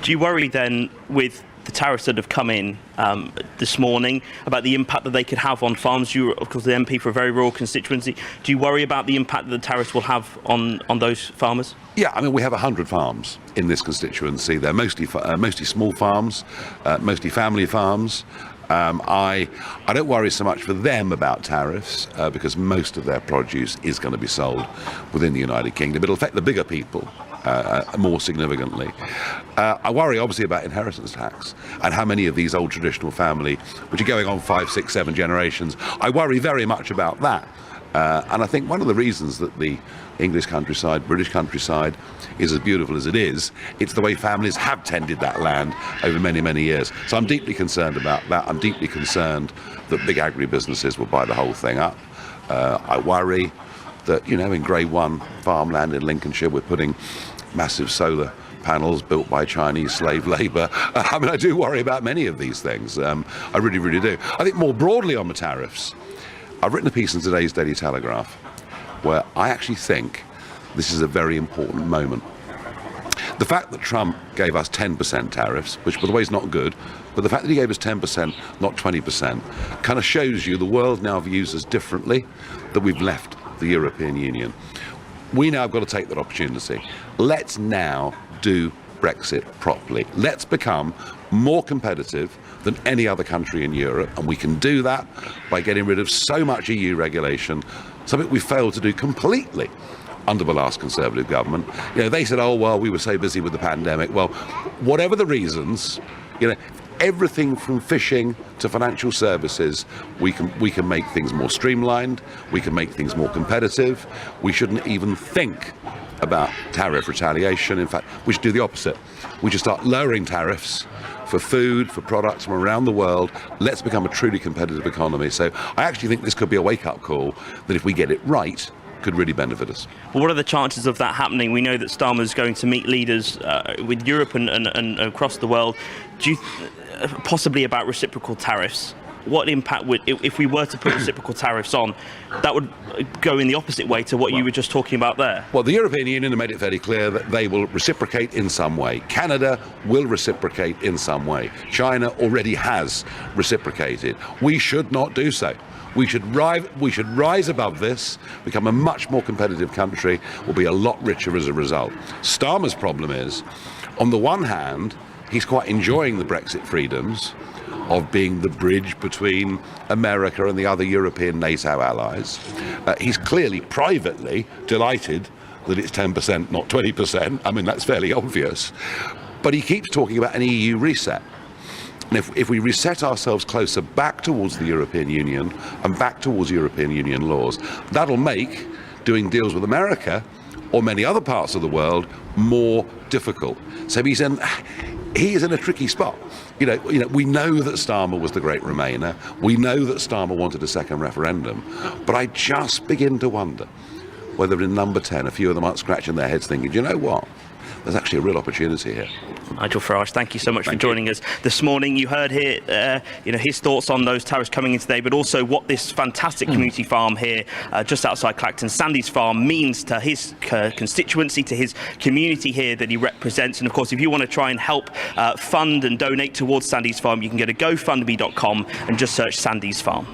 Do you worry then with the tariffs that have come in this morning about the impact that they could have on farms? You, of course, the MP for a very rural constituency. Do you worry about the impact that the tariffs will have on those farmers? Yeah, I mean, we have 100 farms in this constituency. They're mostly small farms, mostly family farms. I don't worry so much for them about tariffs because most of their produce is going to be sold within the United Kingdom. It'll affect the bigger people more significantly. I worry obviously about inheritance tax and how many of these old traditional family, which are going on 5, 6, 7 generations, I worry very much about that. And I think one of the reasons that the English countryside, British countryside is as beautiful as it is, it's the way families have tended that land over many, many years. So I'm deeply concerned about that. I'm deeply concerned that big agribusinesses will buy the whole thing up. I worry that, you know, in Grade 1 farmland in Lincolnshire, we're putting massive solar panels built by Chinese slave labour. I mean, I do worry about many of these things. I really, really do. I think more broadly on the tariffs, I've written a piece in today's Daily Telegraph where I actually think this is a very important moment. The fact that Trump gave us 10% tariffs, which by the way is not good, but the fact that he gave us 10%, not 20%, kind of shows you the world now views us differently, that we've left the European Union. We now have got to take that opportunity. Let's now do Brexit properly. Let's become more competitive than any other country in Europe, and we can do that by getting rid of so much EU regulation, something we failed to do completely under the last Conservative government. You know, they said, oh, well, we were so busy with the pandemic. Well, whatever the reasons, you know, everything from fishing to financial services, we can make things more streamlined, we can make things more competitive. We shouldn't even think about tariff retaliation. In fact, we should do the opposite. We should start lowering tariffs for food, for products from around the world. Let's become a truly competitive economy. So I actually think this could be a wake-up call that if we get it right, could really benefit us. Well, what are the chances of that happening? We know that Starmer's going to meet leaders with Europe and across the world. Do you possibly about reciprocal tariffs? What impact would, if we were to put reciprocal tariffs on, that would go in the opposite way to what you were just talking about there? Well, the European Union have made it very clear that they will reciprocate in some way. Canada will reciprocate in some way. China already has reciprocated. We should not do so. We should rise above this, become a much more competitive country, we'll be a lot richer as a result. Starmer's problem is, on the one hand, he's quite enjoying the Brexit freedoms of being the bridge between America and the other European NATO allies. He's clearly privately delighted that it's 10%, not 20%. I mean, that's fairly obvious. But he keeps talking about an EU reset. And if we reset ourselves closer back towards the European Union and back towards European Union laws, that'll make doing deals with America or many other parts of the world more difficult. So he is in a tricky spot. You know, we know that Starmer was the great Remainer. We know that Starmer wanted a second referendum. But I just begin to wonder whether in number 10, a few of them aren't scratching their heads thinking, do you know what? There's actually a real opportunity here. Nigel Farage, thank you so much for joining us this morning. You heard here, his thoughts on those tariffs coming in today, but also what this fantastic community farm here, just outside Clacton, Sandy's Farm, means to his constituency, to his community here that he represents. And of course, if you want to try and help fund and donate towards Sandy's Farm, you can go to gofundme.com and just search Sandy's Farm.